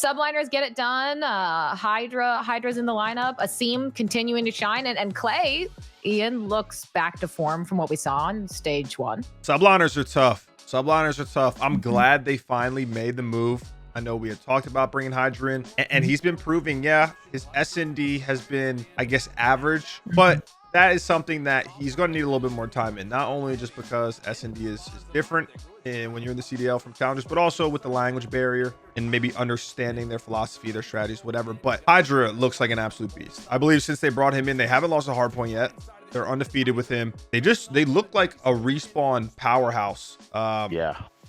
Subliners get it done. Hydra's in the lineup. Asim continuing to shine, and Clay, Ian looks back to form from what we saw on stage 1. Subliners are tough. Subliners are tough. I'm glad they finally made the move. I know we had talked about bringing HyDra in, and he's been proving, yeah, his S&D has been, I guess, average, but that is something that he's going to need a little bit more time in, not only just because S&D is different and when you're in the CDL from challengers, but also with the language barrier and maybe understanding their philosophy, their strategies, whatever. But HyDra looks like an absolute beast. I believe since they brought him in, they haven't lost a hardpoint yet. They're undefeated with him. They look like a respawn powerhouse.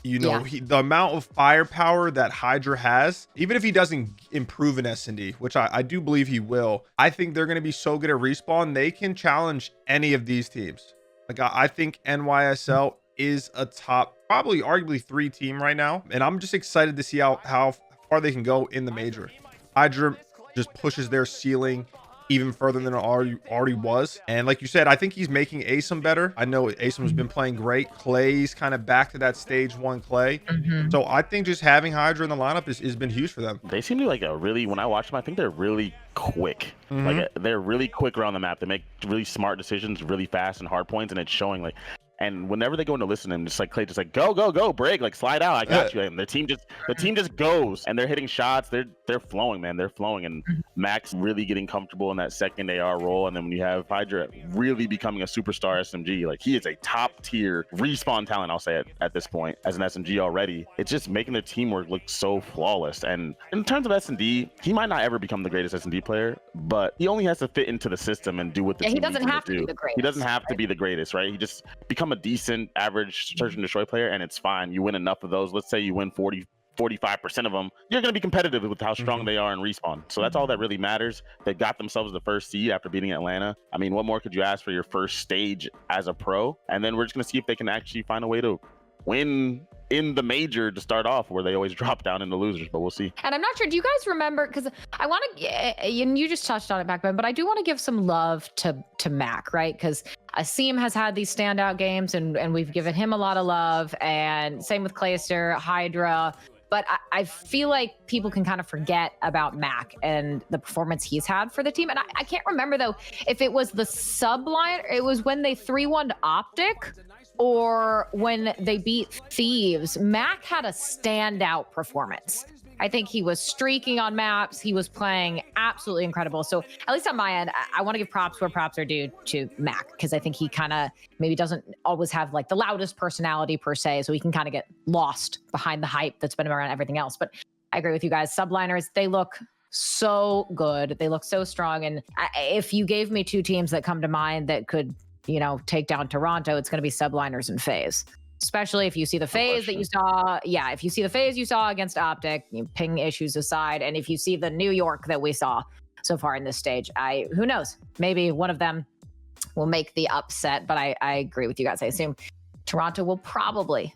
You know, the amount of firepower that HyDra has, even if he doesn't improve in S&D, which I do believe he will, I think they're going to be so good at respawn, they can challenge any of these teams. Like, I think NYSL is a top, probably arguably 3 team right now. And I'm just excited to see how far they can go in the major. HyDra just pushes their ceiling even further than it already was. And like you said, I think he's making Asim better. I know Asim's been playing great. Clay's kind of back to that stage 1 Clay. So I think just having HyDra in the lineup has been huge for them. They seem to like when I watch them, I think they're really quick. Like they're really quick around the map. They make really smart decisions really fast and hard points, and it's showing. Like, and whenever they go into listen to him, just like Clay, just like go, break, like slide out, I got you. And the team just goes, and they're hitting shots. They're flowing, man. They're flowing, and Mack's really getting comfortable in that second AR role. And then when you have HyDra really becoming a superstar SMG, like he is a top tier respawn talent, I'll say it at this point as an SMG already. It's just making their teamwork look so flawless. And in terms of S&D, he might not ever become the greatest S&D player, but he only has to fit into the system and do what the team he doesn't needs have to do. be the greatest. He doesn't have to be the greatest, right? He just become a decent average search and destroy player, and it's fine. You win enough of those. Let's say you win 45% of them, you're going to be competitive with how strong they are in respawn. So that's all that really matters. They got themselves the first seed after beating Atlanta. I mean, what more could you ask for your first stage as a pro? And then we're just going to see if they can actually find a way to win in the major to start off, where they always drop down into losers, but we'll see. And I'm not sure, do you guys remember, because I want to, and you just touched on it back then, but I do want to give some love to Mack, right? Because Asim has had these standout games, and we've given him a lot of love, and same with Clayster, HyDra. But I feel like people can kind of forget about Mack and the performance he's had for the team. And I can't remember, though, if it was the Subliner, it was when they 3-1'd Optic, or when they beat Thieves. Mack had a standout performance. I think he was streaking on maps. He was playing absolutely incredible. So at least on my end, I want to give props where props are due to Mack, because I think he kind of maybe doesn't always have like the loudest personality per se. So he can kind of get lost behind the hype that's been around everything else. But I agree with you guys. Subliners, they look so good. They look so strong. And if you gave me 2 teams that come to mind that could, you know, take down Toronto, it's going to be Subliners and FaZe. Especially if you see the phase that you saw. Yeah, if you see the phase you saw against Optic, you ping issues aside, and if you see the New York that we saw so far in this stage, who knows? Maybe one of them will make the upset, but I agree with you guys. I assume Toronto will probably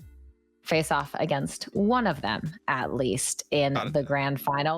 face off against one of them, at least, in the grand final.